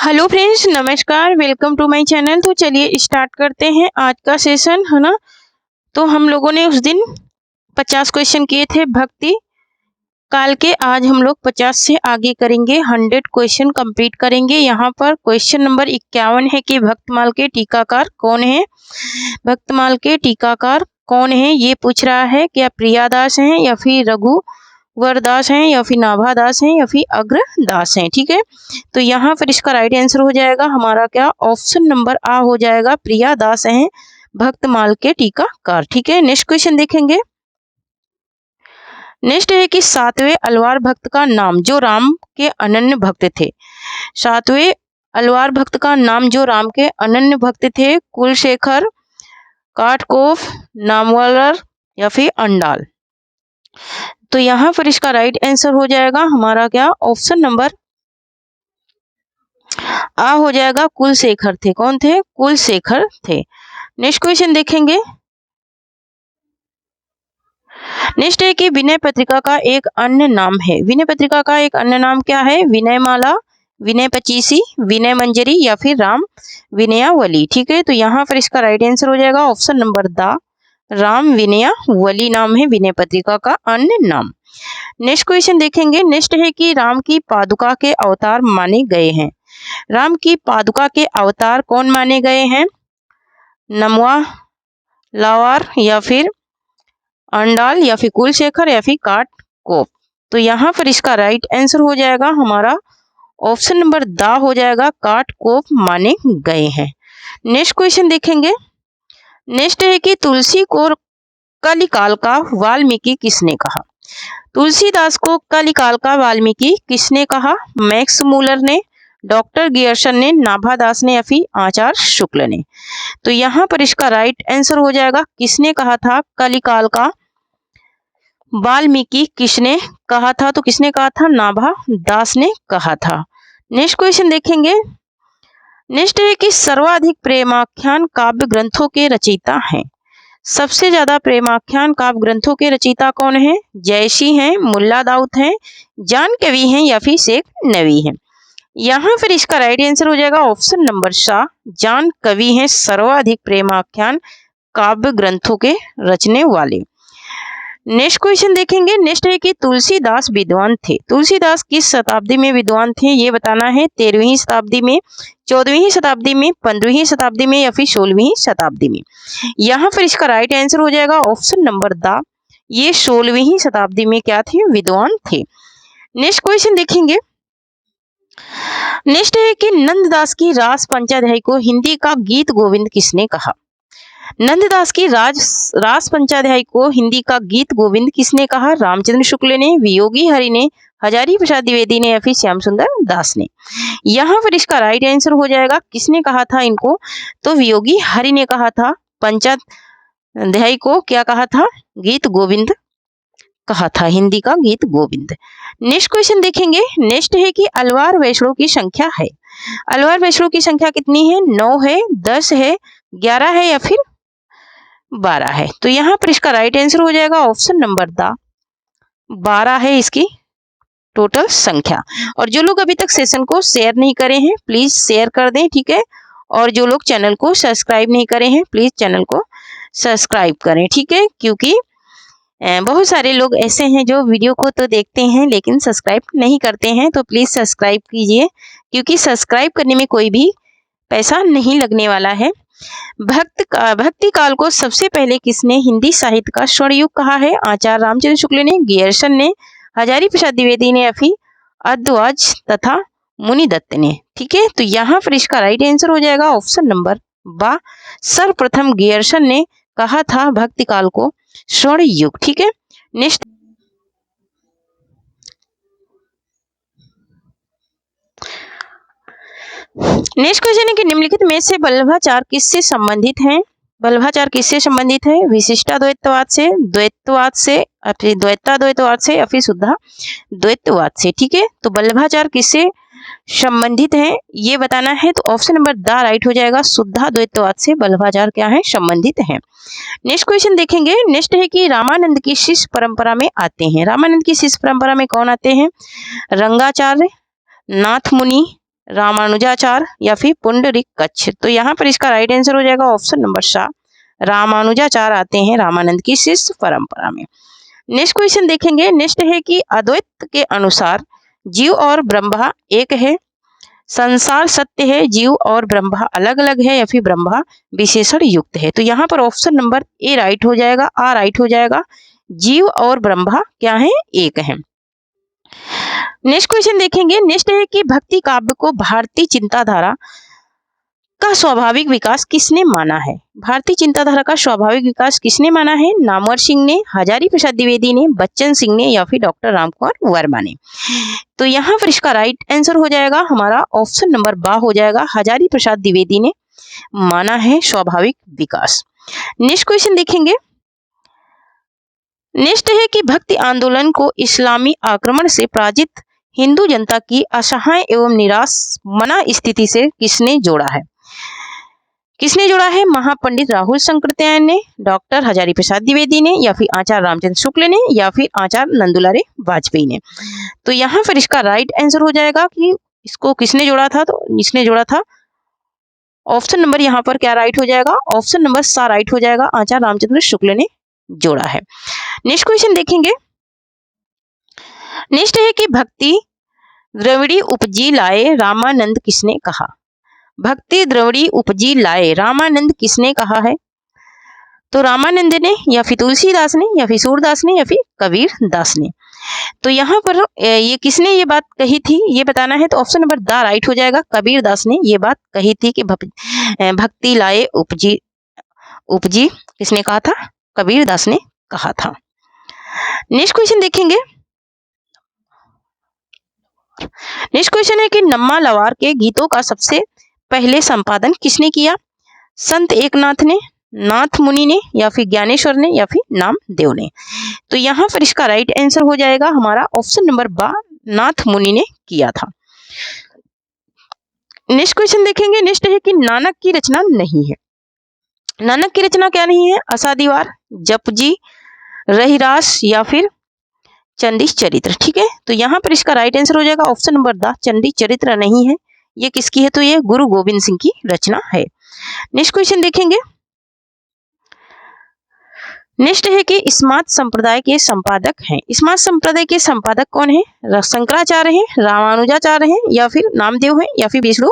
Hello friends, नमस्कार। Welcome to my channel. तो चलिए स्टार्ट करते हैं आज का सेशन, है ना। तो हम लोगों ने उस दिन 50 क्वेश्चन किए थे भक्ति काल के। आज हम लोग 50 से आगे करेंगे, 100 क्वेश्चन कंप्लीट करेंगे। यहाँ पर क्वेश्चन नंबर 51 है कि भक्तमाल के टीकाकार कौन है। भक्तमाल के टीकाकार कौन है ये पूछ रहा है। क्या प्रियादास हैं या फिर रघुवरदास हैं या फिर नाभादास हैं या फिर अग्रदास हैं। ठीक है, तो यहाँ पर इसका राइट आंसर हो जाएगा हमारा क्या, ऑप्शन नंबर आ हो जाएगा, प्रियादास हैं भक्तमाल के टीकाकार। ठीक है, नेक्स्ट क्वेश्चन देखेंगे। नेक्स्ट है कि सातवें अलवार भक्त का नाम जो राम के अनन्य भक्त थे। सातवें अलवार भक्त का नाम जो राम के अनन्य भक्त थे, कुलशेखर, काटकोफ, नामवलर या फिर अंडाल। तो यहाँ पर इसका राइट आंसर हो जाएगा हमारा क्या, ऑप्शन नंबर आ हो जाएगा, कुलशेखर थे। कौन थे? कुलशेखर थे। नेक्स्ट क्वेश्चन देखेंगे। नेक्स्ट है कि विनय पत्रिका का एक अन्य नाम है। विनय पत्रिका का एक अन्य नाम क्या है? विनयमाला, विनय पचीसी, विनय मंजरी या फिर राम विनयावली। ठीक है, तो यहाँ पर इसका राइट आंसर हो जाएगा option number the, Ram Vinayavali नाम है विनय पत्रिका का अन्य नाम। नेक्स्ट क्वेश्चन देखेंगे। नेक्स्ट है कि राम की पादुका के अवतार माने गए हैं। राम की पादुका के अवतार कौन माने गए हैं? नमवा, लावार या फिर अंडाल या फिर कुलशेखर या फिर काटकोप। तो यहाँ पर इसका राइट आंसर हो जाएगा हमारा ऑप्शन नंबर द हो जाएगा, काटकोप माने गए हैं। नेक्स्ट क्वेश्चन देखेंगे। नेक्स्ट है कि तुलसी को कलिकाल का वाल्मीकि किसने कहा। तुलसीदास को कलिकाल का वाल्मीकि किसने कहा? मैक्स मूलर ने, डॉक्टर गियर्सन ने, नाभादास ने या फिर आचार्य शुक्ल ने। तो यहाँ पर इसका राइट आंसर हो जाएगा, किसने कहा था कलिकाल का वाल्मीकि किसने कहा था? तो किसने कहा था? नाभादास ने कहा था। नेक्स्ट क्वेश्चन देखेंगे। नेक्स्ट है कि सर्वाधिक प्रेमाख्यान काव्य ग्रंथों के रचयिता हैं। सबसे ज्यादा प्रेमाख्यान काव्य ग्रंथों के रचयिता कौन है? जयसी हैं, मुल्ला दाऊद हैं, जान कवि हैं या फिर शेख नवी हैं। यहाँ पर इसका राइट आंसर हो जाएगा ऑप्शन नंबर सा, जान कवि हैं सर्वाधिक प्रेमाख्यान काव्य ग्रंथों के रचने वाले। नेक्स्ट क्वेश्चन देखेंगे। नेक्स्ट है कि तुलसीदास विद्वान थे। तुलसीदास किस शताब्दी में विद्वान थे ये बताना है। 13वीं शताब्दी में, 14वीं शताब्दी में, 15वीं शताब्दी में या फिर 16वीं शताब्दी में। यहाँ पर इसका राइट आंसर हो जाएगा ऑप्शन नंबर द, ये 16वीं शताब्दी में क्या थे? विद्वान थे। नेक्स्ट क्वेश्चन देखेंगे। नेक्स्ट है कि नंददास की रास पंचाध्यायी को हिंदी का गीत गोविंद किसने कहा। नंददास की रास पंचाध्यायी को हिंदी का गीत गोविंद किसने कहा? रामचंद्र शुक्ल ने, वियोगी हरि ने, हजारी प्रसाद द्विवेदी ने या फिर श्याम सुंदर दास ने। यहाँ पर इसका राइट आंसर हो जाएगा, किसने कहा था इनको? तो वियोगी हरि ने कहा था। पंचाध्यायी को क्या कहा था? गीत गोविंद कहा था, हिंदी का गीत गोविंद। नेक्स्ट क्वेश्चन देखेंगे। नेक्स्ट है कि अलवार वैष्णव की संख्या है। अलवार वैष्णव की संख्या कितनी है? 9 है, 10 है, 11 है या फिर 12 है। तो यहाँ पर इसका राइट आंसर हो जाएगा ऑप्शन नंबर द, 12 है इसकी टोटल संख्या। और जो लोग अभी तक सेशन को शेयर नहीं करे हैं प्लीज शेयर कर दें, ठीक है। और जो लोग चैनल को सब्सक्राइब नहीं करे हैं प्लीज चैनल को सब्सक्राइब करें, ठीक है। क्योंकि बहुत सारे लोग ऐसे हैं जो वीडियो को तो देखते हैं लेकिन सब्सक्राइब नहीं करते हैं, तो प्लीज सब्सक्राइब कीजिए, क्योंकि सब्सक्राइब करने में कोई भी पैसा नहीं लगने वाला है। भक्ति काल को सबसे पहले किसने हिंदी साहित्य का स्वर्ण युग कहा है? आचार्य रामचंद्र शुक्ल ने, गियर्सन ने, हजारी प्रसाद द्विवेदी ने या फिर अद्वाज तथा मुनि दत्त ने। ठीक है, तो यहाँ पर इसका राइट आंसर हो जाएगा ऑप्शन नंबर बा, सर्वप्रथम गियर्सन ने कहा था भक्ति काल को स्वर्ण युग। ठीक है, नेक्स्ट क्वेश्चन है कि निम्नलिखित में से वल्लभाचार किससे संबंधित है? वल्लभाचार किससे संबंधित है? विशिष्टाद्वैतवाद से, द्वैतवाद से, द्वैताद्वैतवाद से या फिर शुद्धा द्वैतवाद से। ठीक है, तो वल्लभाचार किससे संबंधित है ये बताना है। तो ऑप्शन नंबर द राइट हो जाएगा, शुद्धा द्वैतवाद से वल्लभाचार क्या है? संबंधित है। नेक्स्ट क्वेश्चन देखेंगे। नेक्स्ट है कि रामानंद की शिष्य परंपरा में आते हैं। रामानंद की शिष्य परंपरा में कौन आते हैं? रंगाचार्य, नाथ मुनि, रामानुजाचार्य या फिर पुंडरीक कच्छ। तो यहाँ पर इसका राइट आंसर हो जाएगा ऑप्शन नंबर सा, रामानुजाचार्य आते हैं रामानंद की शिष्य परंपरा में। नेक्स्ट क्वेश्चन देखेंगे। नेक्स्ट है कि अद्वैत के अनुसार जीव और ब्रह्मा एक है, संसार सत्य है, जीव और ब्रह्मा अलग अलग है या फिर ब्रह्मा विशेषण युक्त है। तो यहाँ पर ऑप्शन नंबर ए राइट हो जाएगा, आ राइट हो जाएगा, जीव और ब्रह्मा क्या है, एक है। नेक्स्ट क्वेश्चन देखेंगे। नेक्स्ट है कि भक्ति काव्य को भारतीय चिंताधारा का स्वाभाविक विकास किसने माना है? भारतीय चिंताधारा का स्वाभाविक विकास किसने माना है? नामवर सिंह ने, हजारी प्रसाद द्विवेदी ने, बच्चन सिंह ने या फिर डॉक्टर रामकुमार वर्मा ने। तो यहाँ पर इसका राइट आंसर हो जाएगा हमारा ऑप्शन नंबर बा हो जाएगा, हजारी प्रसाद द्विवेदी ने माना है स्वाभाविक विकास। नेक्स्ट क्वेश्चन देखेंगे। नेक्स्ट है कि भक्ति आंदोलन को इस्लामी आक्रमण से पराजित हिंदू जनता की असहाय एवं निराश मना स्थिति से किसने जोड़ा है? किसने जोड़ा है? महापंडित राहुल शंकरत्यायन ने, डॉक्टर हजारी प्रसाद द्विवेदी ने या फिर आचार्य रामचंद्र शुक्ल ने या फिर आचार्य नंदुलारे वाजपेयी ने। तो यहाँ पर इसका राइट आंसर हो जाएगा कि इसको किसने जोड़ा था, तो इसने जोड़ा था ऑप्शन नंबर यहाँ पर क्या राइट हो जाएगा, ऑप्शन नंबर सा राइट हो जाएगा, आचार्य रामचंद्र शुक्ल ने जोड़ा है। नेक्स्ट क्वेश्चन देखेंगे। नेक्स्ट है कि भक्ति द्रविड़ी उपजी लाए रामानंद किसने कहा? भक्ति द्रविड़ी उपजी लाए रामानंद किसने कहा है? तो रामानंद ने या फिर तुलसीदास ने या फिर सूरदास ने या फिर कबीर दास ने। तो यहाँ पर ये किसने ये बात कही थी ये बताना है, तो ऑप्शन नंबर द राइट हो जाएगा, कबीर दास ने ये बात कही थी कि भक्ति लाए उपजी किसने कहा था? कबीर दास ने कहा था। नेक्स्ट क्वेश्चन देखेंगे। नेक्स्ट क्वेश्चन है कि नम्मा लवार के गीतों का सबसे पहले संपादन किसने किया? संत एकनाथ ने, नाथ मुनि ने या फिर ज्ञानेश्वर ने या फिर नामदेव ने। तो यहाँ पर इसका राइट आंसर हो जाएगा हमारा ऑप्शन नंबर बा, नाथ मुनि ने किया था। नेक्स्ट क्वेश्चन देखेंगे। नेक्स्ट है कि नानक की रचना नहीं है। नानक की रचना क्या नहीं है? असादीवार, जपजी, रहीरास या फिर चंडी चरित्र। ठीक है, तो यहाँ पर इसका राइट आंसर हो जाएगा ऑप्शन नंबर द, चंडी चरित्र नहीं है। ये किसकी है? तो ये गुरु गोविंद सिंह की रचना है। नेक्स्ट क्वेश्चन देखेंगे। नेक्स्ट है कि स्मार्त संप्रदाय के संपादक हैं। स्मार्त संप्रदाय के संपादक कौन है? शंकराचार्य हैं, रामानुजाचार्य हैं या फिर नामदेव हैं या फिर विष्णु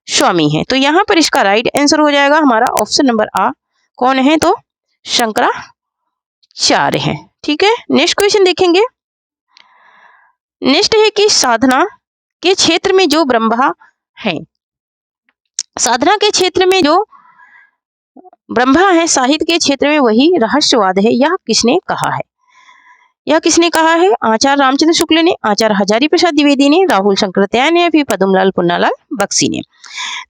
स्वामी हैं। तो यहाँ पर इसका राइट आंसर हो जाएगा हमारा ऑप्शन नंबर आ, कौन है? तो शंकराचार्य हैं। ठीक है, नेक्स्ट क्वेश्चन देखेंगे। नेक्स्ट है कि साधना के क्षेत्र में जो ब्रह्मा है, साधना के क्षेत्र में जो ब्रह्मा है, साहित्य के क्षेत्र में वही रहस्यवाद है, यह किसने कहा है? यह किसने कहा है? आचार्य रामचंद्र शुक्ल ने, आचार्य हजारी प्रसाद द्विवेदी ने, राहुल शंकरत्यायन ने, फिर पद्मलाल पुन्नालाल बख्शी ने।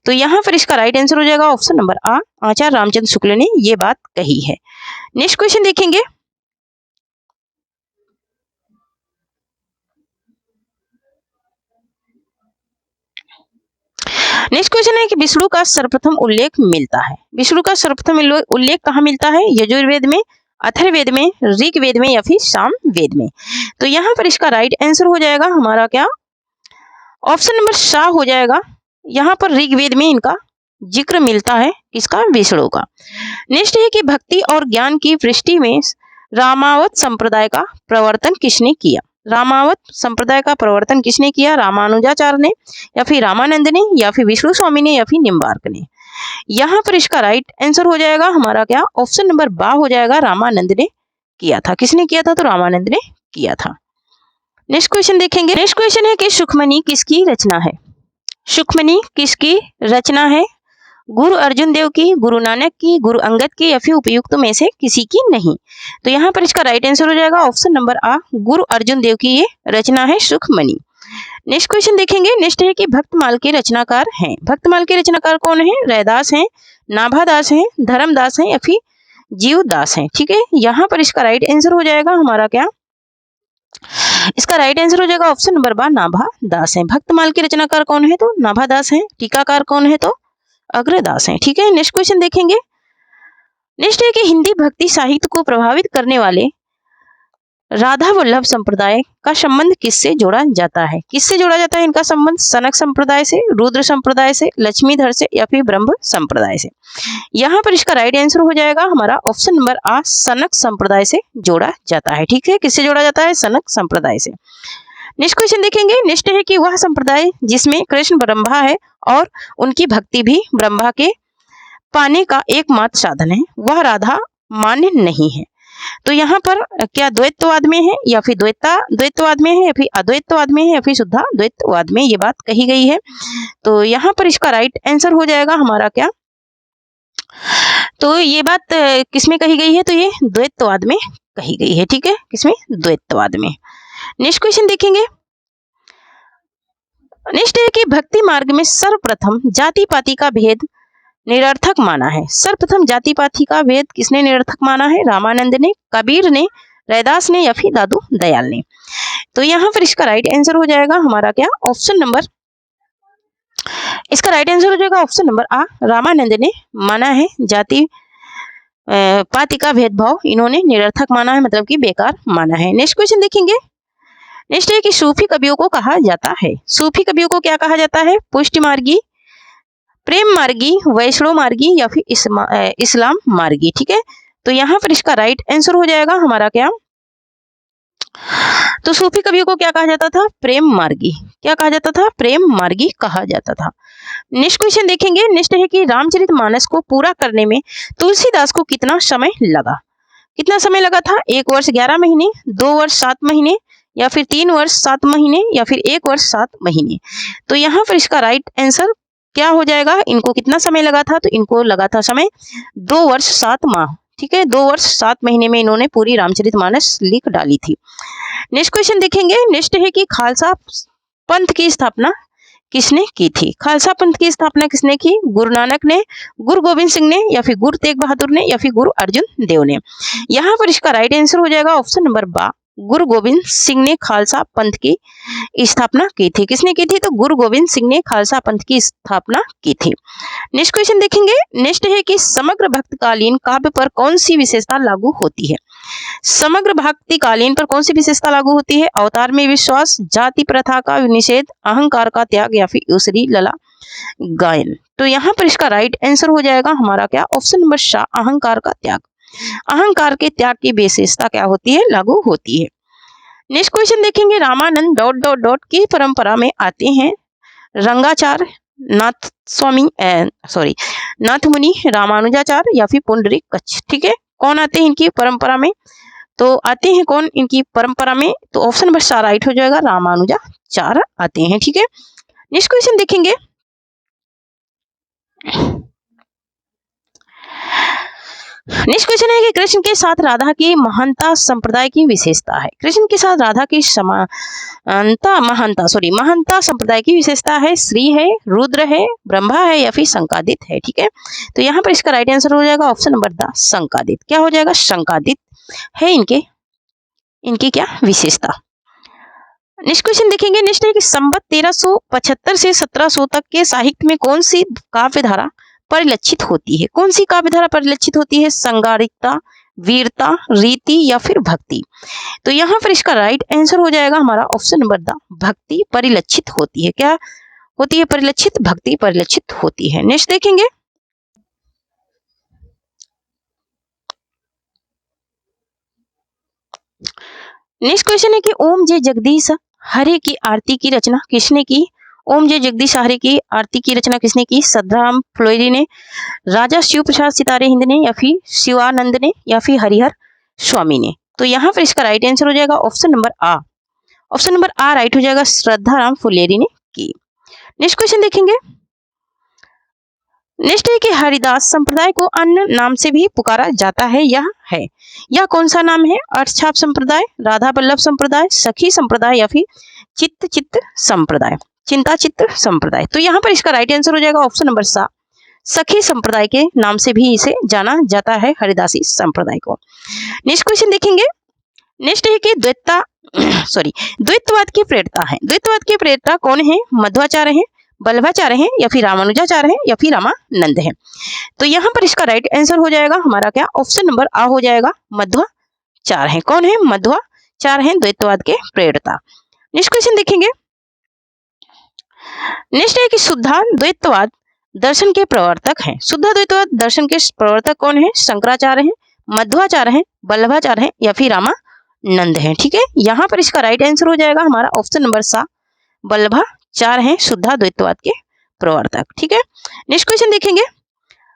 तो यहाँ पर इसका राइट आंसर हो जाएगा ऑप्शन नंबर आ, आचार्य रामचंद्र शुक्ल ने ये बात कही है। नेक्स्ट क्वेश्चन देखेंगे। नेक्स्ट क्वेश्चन है कि विष्णु का सर्वप्रथम उल्लेख मिलता है। विष्णु का सर्वप्रथम उल्लेख कहाँ मिलता है? यजुर्वेद में, अथर्ववेद में, ऋग्वेद में या फिर सामवेद में। तो यहाँ पर इसका राइट आंसर हो जाएगा हमारा क्या, ऑप्शन नंबर सा हो जाएगा। यहाँ पर ऋग्वेद में इनका जिक्र मिलता है, किसका? विष्णु का। नेक्स्ट है कि भक्ति और ज्ञान की वृष्टि में रामावत संप्रदाय का प्रवर्तन किसने किया? रामावत संप्रदाय का प्रवर्तन किसने किया? रामानुजाचार्य ने या फिर रामानंद ने या फिर विष्णु स्वामी ने या फिर निम्बार्क ने। यहाँ पर इसका राइट आंसर हो जाएगा हमारा क्या, ऑप्शन नंबर बा हो जाएगा, रामानंद ने किया था। किसने किया था? तो रामानंद ने किया था। नेक्स्ट क्वेश्चन देखेंगे। नेक्स्ट क्वेश्चन है कि सुखमणि किसकी रचना है? सुखमणि किसकी रचना है? गुरु अर्जुन देव की, गुरु नानक की, गुरु अंगद की या फिर उपयुक्त में से किसी की नहीं। तो यहाँ पर इसका राइट आंसर हो जाएगा ऑप्शन नंबर आ, गुरु अर्जुन देव की ये रचना है सुखमणि। नेक्स्ट क्वेश्चन देखेंगे। नेक्स्ट है कि भक्तमाल के रचनाकार हैं। भक्तमाल के रचनाकार कौन है? रैदास हैं, नाभादास हैं, धर्मदास हैं या फिर जीवदास हैं। ठीक है, यहाँ पर इसका राइट आंसर हो जाएगा हमारा क्या, इसका राइट आंसर हो जाएगा ऑप्शन नंबर बा, नाभादास हैं। भक्तमाल के रचनाकार कौन है? तो नाभादास हैं। टीकाकार कौन है? तो अग्रदास हैं। ठीक है, नेक्स्ट क्वेश्चन देखेंगे। नेक्स्ट है कि हिंदी भक्ति साहित्य को प्रभावित करने वाले राधा वल्लभ संप्रदाय का संबंध किससे जोड़ा जाता है? किससे जोड़ा जाता है इनका संबंध? सनक संप्रदाय से, रुद्र संप्रदाय से, लक्ष्मीधर से या फिर ब्रह्म संप्रदाय से? यहाँ पर इसका राइट आंसर हो जाएगा हमारा ऑप्शन नंबर आ, सनक संप्रदाय से जोड़ा जाता है। ठीक है, किससे जोड़ा जाता है? सनक संप्रदाय से। नेक्स्ट क्वेश्चन देखेंगे। नेक्स्ट है कि वह संप्रदाय जिसमें कृष्ण ब्रह्मा है और उनकी भक्ति भी ब्रह्मा के पाने का एकमात्र साधन है, वह राधा मान्य नहीं है। तो यहाँ पर क्या द्वैतवाद में है या फिर द्वैतवाद में है या फिर अद्वैतवाद में है या फिर शुद्धा द्वैतवाद में, ये बात कही गई है। तो यहाँ पर इसका राइट आंसर हो जाएगा हमारा क्या? तो ये बात किसमें कही गई है? तो ये द्वैतवाद में कही गई है। ठीक है, किसमें? द्वैतवाद में। नेक्स्ट क्वेश्चन देखेंगे। नेक्स्ट है कि भक्ति मार्ग में सर्वप्रथम जाति पाति का भेद निरर्थक माना है। सर्वप्रथम जाति पाति का भेद किसने निरर्थक माना है? रामानंद ने, कबीर ने, रैदास ने या फिर दादू दयाल ने? तो यहाँ पर इसका राइट आंसर हो जाएगा हमारा क्या? ऑप्शन नंबर, इसका राइट आंसर हो जाएगा ऑप्शन नंबर आ, रामानंद ने माना है जाति पाति का भेदभाव इन्होंने निरर्थक माना है, मतलब कि बेकार माना है। नेक्स्ट क्वेश्चन देखेंगे। नेक्स्ट है कि सूफी कवियों को कहा जाता है, सूफी कवियों को क्या कहा जाता है? पुष्टि मार्गी, प्रेम मार्गी, वैष्णव मार्गी या फिर इस्लाम मार्गी? ठीक है, तो यहाँ पर इसका राइट आंसर हो जाएगा हमारा क्या? तो सूफी कवियों को क्या कहा जाता था? प्रेम मार्गी। क्या कहा जाता था? प्रेम मार्गी कहा जाता था। नेक्स्ट क्वेश्चन देखेंगे। नेक्स्ट है कि रामचरितमानस को पूरा करने में तुलसीदास को कितना समय लगा? कितना समय लगा था? 1 वर्ष 11 महीने, 2 वर्ष 7 महीने या फिर 3 वर्ष 7 महीने या फिर 1 वर्ष 7 महीने? तो यहाँ पर इसका राइट आंसर क्या हो जाएगा? इनको कितना समय लगा था? तो इनको लगा था समय 2 वर्ष 7 माह। ठीक है, 2 वर्ष 7 महीने में इन्होंने पूरी रामचरितमानस लिख डाली थी। नेक्स्ट क्वेश्चन देखेंगे। नेक्स्ट है कि खालसा पंथ की स्थापना किसने की थी? खालसा पंथ की स्थापना किसने की? गुरु नानक ने, गुरु गोविंद सिंह ने या फिर गुरु तेग बहादुर ने या फिर गुरु अर्जुन देव ने? यहाँ पर इसका राइट आंसर हो जाएगा ऑप्शन नंबर बा, गुरु गोविंद सिंह ने खालसा पंथ की स्थापना की थी। किसने की थी? तो गुरु गोविंद सिंह ने खालसा पंथ की स्थापना की थी। नेक्स्ट क्वेश्चन देखेंगे। नेक्स्ट है कि समग्र भक्तकालीन काव्य पर कौन सी विशेषता लागू होती है? समग्र भक्तिकालीन पर कौन सी विशेषता लागू होती है? अवतार में विश्वास, जाति प्रथा का निषेध, अहंकार का त्याग या फिर ऊसरी लला गायन? तो यहाँ पर इसका राइट आंसर हो जाएगा हमारा क्या? ऑप्शन नंबर सा, अहंकार का त्याग। अहंकार के त्याग की विशेषता क्या होती है? लागू होती है। नेक्स्ट क्वेश्चन देखेंगे। रामानंद डॉट डॉट डॉट की परंपरा में आते हैं रंगाचार्य, नाथ मुनि, रामानुजाचार्य या फिर पुंडरीक कच्छ? ठीक है, कौन आते हैं इनकी परंपरा में? तो आते हैं कौन इनकी परंपरा में? तो ऑप्शन नंबर सा राइट हो जाएगा, रामानुजाचार्य आते हैं। ठीक है, नेक्स्ट क्वेश्चन देखेंगे। नेक्स्ट क्वेश्चन है कि कृष्ण के साथ राधा की महानता संप्रदाय की विशेषता है। कृष्ण के साथ राधा की महानता संप्रदाय की विशेषता है। श्री है, रुद्र है, ब्रह्मा है या फिर शंकादित है? ठीक है, तो यहाँ पर इसका राइट आंसर हो जाएगा ऑप्शन नंबर द, शंकादित। क्या हो जाएगा? शंकादित है इनकी क्या विशेषता? नेक्स्ट क्वेश्चन देखेंगे। नेक्स्ट है कि संवत 1375 से 1700 तक के साहित्य में कौन सी काव्य धारा परिलक्षित होती है? कौन सी काव्य धारा परिलक्षित होती है? संगारिकता, वीरता, रीति या फिर भक्ति? तो यहाँ पर इसका राइट आंसर हो जाएगा हमारा ऑप्शन नंबर द, भक्ति परिलक्षित होती है। क्या होती है? परिलक्षित, भक्ति परिलक्षित होती है। नेक्स्ट देखेंगे। नेक्स्ट क्वेश्चन है कि ओम जय जगदीश हरे की आरती की रचना किसने की? ओम जय जगदीश हरे की आरती की रचना किसने की? सदाराम फ्लोरी ने, राजा शिव प्रसाद सितारे हिंद ने या फिर शिवानंद ने या फिर हरिहर स्वामी ने? तो यहाँ पर इसका राइट आंसर हो जाएगा ऑप्शन नंबर आ, ऑप्शन नंबर आ राइट हो जाएगा, श्रद्धाराम फुलेरी ने की। नेक्स्ट क्वेश्चन देखेंगे। नेक्स्ट है कि हरिदास संप्रदाय को अन्य नाम से भी पुकारा जाता है, यह कौन सा नाम है? अर्थछाप संप्रदाय, राधा वल्लभ संप्रदाय, सखी संप्रदाय या फिर चित्त संप्रदाय, चिंता चित्त संप्रदाय? तो यहाँ पर इसका राइट आंसर हो जाएगा ऑप्शन नंबर सा, सखी संप्रदाय के नाम से भी इसे जाना जाता है, हरिदासी संप्रदाय को। नेक्स्ट क्वेश्चन देखेंगे। नेक्स्ट है कि द्वैतवाद की प्रेरता है। द्वैतवाद की प्रेरता कौन है? मध्वाचार्य है, वल्लभाचार्य है या फिर रामानुजाचार्य है या फिर रामानंद है? तो यहाँ पर इसका राइट आंसर हो जाएगा हमारा क्या? ऑप्शन नंबर आ हो जाएगा, मध्वाचार्य है। कौन है? मध्वाचार्य 4 हैं द्वैतवाद के प्रेरणा। नेक्स्ट क्वेश्चन देखेंगे। नेक्स्ट है कि शुद्धाद्वैतवाद दर्शन के प्रवर्तक हैं। शुद्धाद्वैतवाद दर्शन के प्रवर्तक कौन है? शंकराचार्य हैं, मध्वाचार्य हैं, वल्लभाचार्य हैं या फिर रामानंद हैं। ठीक है, यहाँ पर इसका राइट आंसर हो जाएगा हमारा ऑप्शन नंबर सा, वल्लभाचार्य हैं शुद्धाद्वैतवाद के प्रवर्तक। ठीक है, नेक्स्ट क्वेश्चन देखेंगे।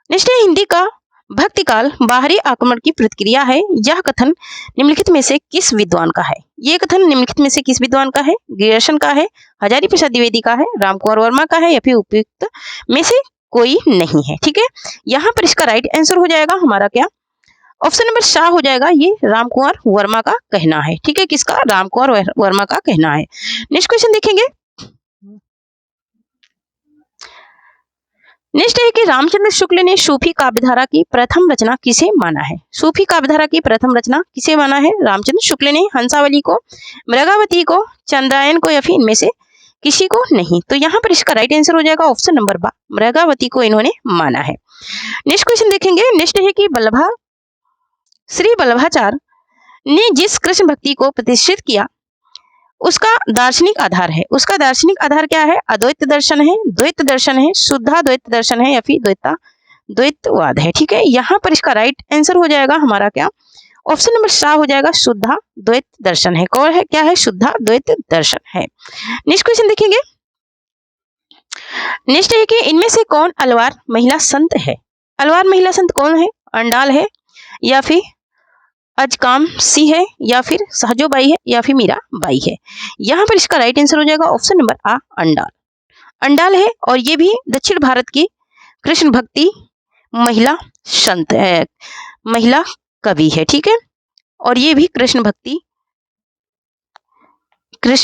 नेक्स्ट है हिंदी का भक्तिकाल बाहरी आक्रमण की प्रतिक्रिया है। यह कथन निम्नलिखित में से किस विद्वान का है? ये कथन निम्नलिखित में से किस विद्वान का है? ग्रियर्सन का है, हजारी प्रसाद द्विवेदी का है, रामकुमार वर्मा का है या फिर उपयुक्त में से कोई नहीं है। ठीक है, यहाँ पर इसका राइट आंसर हो जाएगा हमारा क्या? ऑप्शन नंबर शाह हो जाएगा। ये रामकुमार वर्मा का कहना है। ठीक है, किसका? रामकुमार वर्मा का कहना है। नेक्स्ट क्वेश्चन देखेंगे। नेक्स्ट है कि रामचंद्र शुक्ल ने सूफी काव्यधारा की प्रथम रचना किसे माना है? सूफी काव्यधारा की प्रथम रचना किसे माना है? रामचंद्र शुक्ल ने हंसावली को, मृगावती को, चंद्रायन को या फिर इनमें से किसी को नहीं। तो यहाँ पर इसका राइट आंसर हो जाएगा ऑप्शन नंबर बा, मृगावती को इन्होंने माना है। नेक्स्ट क्वेश्चन देखेंगे। नेक्स्ट है कि श्री वल्लभाचार्य ने जिस कृष्ण भक्ति को प्रतिष्ठित किया उसका दार्शनिक आधार है। उसका दार्शनिक आधार क्या है? अद्वैत दर्शन है, द्वैत दर्शन है, शुद्धाद्वैत दर्शन है या फिर द्वैतवाद है। ठीक है, यहाँ पर इसका राइट आंसर हो जाएगा हमारा क्या? ऑप्शन नंबर सा हो जाएगा, शुद्धाद्वैत दर्शन है। कौन है? क्या है? शुद्धाद्वैत दर्शन है। नेक्स्ट क्वेश्चन देखेंगे। नेक्स्ट है कि इनमें से कौन अलवार महिला संत है? अलवार महिला संत कौन है? अंडाल है या फिर अजकामसी है या फिर सहजोबाई है या फिर मीराबाई है। यहाँ पर इसका राइट आंसर हो जाएगा ऑप्शन नंबर आ, अंडाल। अंडाल है और ये भी दक्षिण भारत की कृष्ण भक्ति महिला संत है, महिला कवि है। ठीक है, और ये भी कृष्ण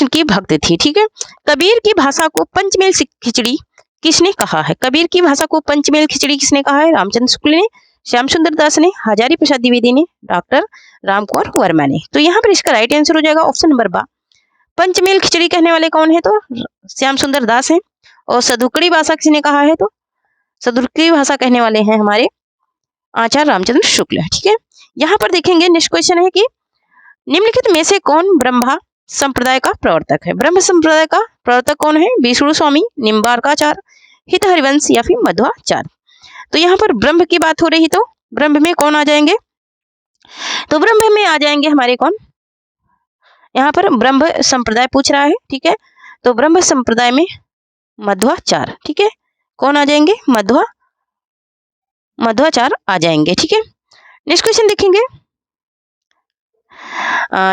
की भक्त थी। ठीक है, कबीर की भाषा को पंचमेल खिचड़ी किसने कहा है? कबीर की भाषा को पंचमेल खिचड़ी किसने कहा है? रामचंद्र शुक्ल ने, श्याम सुंदर दास ने, हजारी प्रसाद द्विवेदी ने, डॉक्टर रामकुमार वर्मा ने। तो यहाँ पर इसका राइट आंसर हो जाएगा ऑप्शन नंबर बा। पंचमेल खिचड़ी कहने वाले कौन है? तो श्याम सुंदर दास हैं। और सदुकड़ी भाषा किसने कहा है? तो सदुकड़ी भाषा कहने वाले हैं हमारे आचार्य रामचंद्र शुक्ल। ठीक है, यहाँ पर देखेंगे। नेक्स्ट क्वेश्चन है कि निम्नलिखित में से कौन ब्रह्मा संप्रदाय का प्रवर्तक है? ब्रह्म संप्रदाय का प्रवर्तक कौन है? विष्णु स्वामी, निम्बार्काचार्य, हित हरिवंश या फिर मध्वाचार्य। तो यहाँ पर ब्रह्म की बात हो रही, तो ब्रह्म में कौन आ जाएंगे? तो ब्रह्म में आ जाएंगे हमारे कौन? यहाँ पर ब्रह्म संप्रदाय पूछ रहा है। ठीक है, तो ब्रह्म संप्रदाय में मध्वाचार्य। ठीक है, कौन आ जाएंगे? मध्वाचार्य आ जाएंगे। ठीक है, नेक्स्ट क्वेश्चन देखेंगे।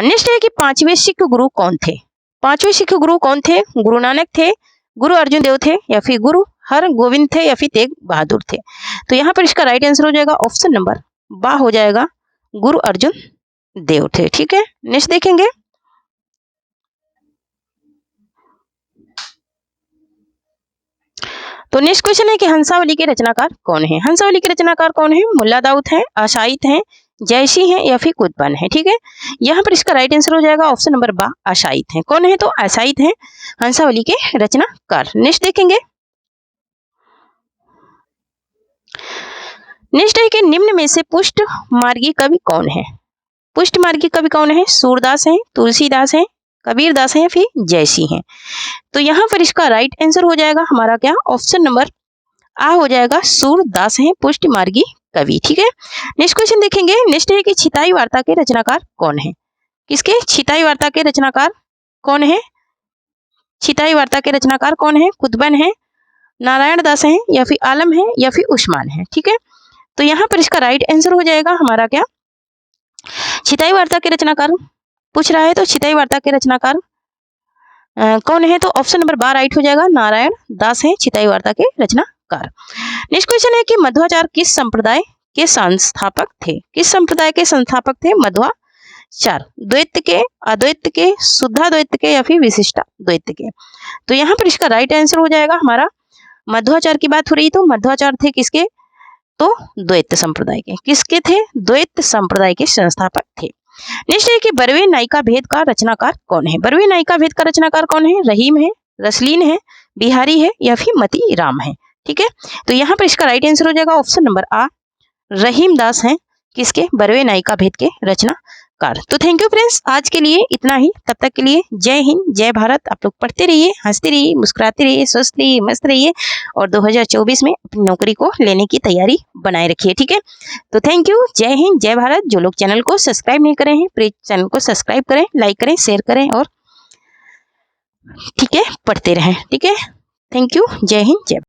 नेक्स्ट है कि पांचवें सिख गुरु कौन थे? पांचवें सिख गुरु कौन थे? गुरु नानक थे, गुरु अर्जुन देव थे या फिर गुरु हर गोविंद थे या फिर तेग बहादुर थे। तो यहाँ पर इसका राइट आंसर हो जाएगा ऑप्शन नंबर बा हो जाएगा, गुरु अर्जुन देव थे। ठीक है, नेक्स्ट देखेंगे। तो नेक्स्ट क्वेश्चन है कि हंसावली के रचनाकार कौन है? हंसावली के रचनाकार कौन है? मुल्ला दाऊद हैं, आशाइत हैं, जयसी हैं या फिर कुतुबन है। ठीक है, यहाँ पर इसका राइट आंसर हो जाएगा ऑप्शन नंबर बा, आशाइत हैं। कौन है? तो आशाइत हैं हंसावली के रचनाकार। नेक्स्ट देखेंगे। नेक्स्ट है कि निम्न में से पुष्ट मार्गी कवि कौन है? पुष्ट मार्गी कवि कौन है? सूरदास हैं, तुलसीदास हैं, कबीर दास हैं या फिर जयसी हैं। तो यहाँ पर इसका राइट आंसर हो जाएगा हमारा क्या? ऑप्शन नंबर आ हो जाएगा, सूरदास हैं पुष्ट मार्गी कवि। ठीक है, नेक्स्ट क्वेश्चन देखेंगे। नेक्स्ट है कि छिताई वार्ता के रचनाकार कौन है? किसके? छिताई वार्ता के रचनाकार कौन है? छिताई वार्ता के रचनाकार कौन है? कुतुबन है, नारायण दास हैं या फिर आलम है या फिर उस्मान है। ठीक है, तो यहाँ पर इसका राइट आंसर हो जाएगा हमारा क्या? छिताई वार्ता के रचनाकार पूछ रहा है, तो छिताई वार्ता के रचनाकार कौन है? तो ऑप्शन नंबर बा राइट हो जाएगा, नारायण दास हैं छिताई वार्ता के रचनाकार। नेक्स्ट क्वेश्चन है कि मध्वाचार्य किस संप्रदाय के संस्थापक थे? किस संप्रदाय के संस्थापक थे मध्वाचार्य? द्वैत के, अद्वैत के, शुद्धाद्वैत के या फिर विशिष्टाद्वैत के? तो यहाँ पर इसका राइट आंसर हो जाएगा हमारा, मध्वाचार्य की बात हो रही तो मध्वाचार्य थे किसके? तो द्वैत संप्रदाय के। किसके थे? द्वैत संप्रदाय के संस्थापक थे। नेक्स्ट है कि बरवे नायिका भेद का रचनाकार कौन है? बरवे नायिका भेद का रचनाकार कौन है? रहीम है, रसलीन है, बिहारी है या फिर मती राम है। ठीक है, तो यहाँ पर इसका राइट आंसर हो जाएगा ऑप्शन नंबर आ, रहीम दास हैं किसके? बरवे नायिका भेद के रचनाकार कार। तो थैंक यू फ्रेंड्स, आज के लिए इतना ही। तब तक के लिए जय हिंद, जय भारत। आप लोग पढ़ते रहिए, हंसते रहिए, मुस्कुराते रहिए, स्वस्थ रहिए, मस्त रहिए और 2024 में अपनी नौकरी को लेने की तैयारी बनाए रखिए, ठीक है। तो थैंक यू, जय हिंद, जय भारत। जो लोग चैनल को सब्सक्राइब नहीं करे हैं, प्लीज चैनल को सब्सक्राइब करें, लाइक करें, शेयर करें और ठीक है पढ़ते रहें, ठीक है। थैंक यू, जय हिंद, जय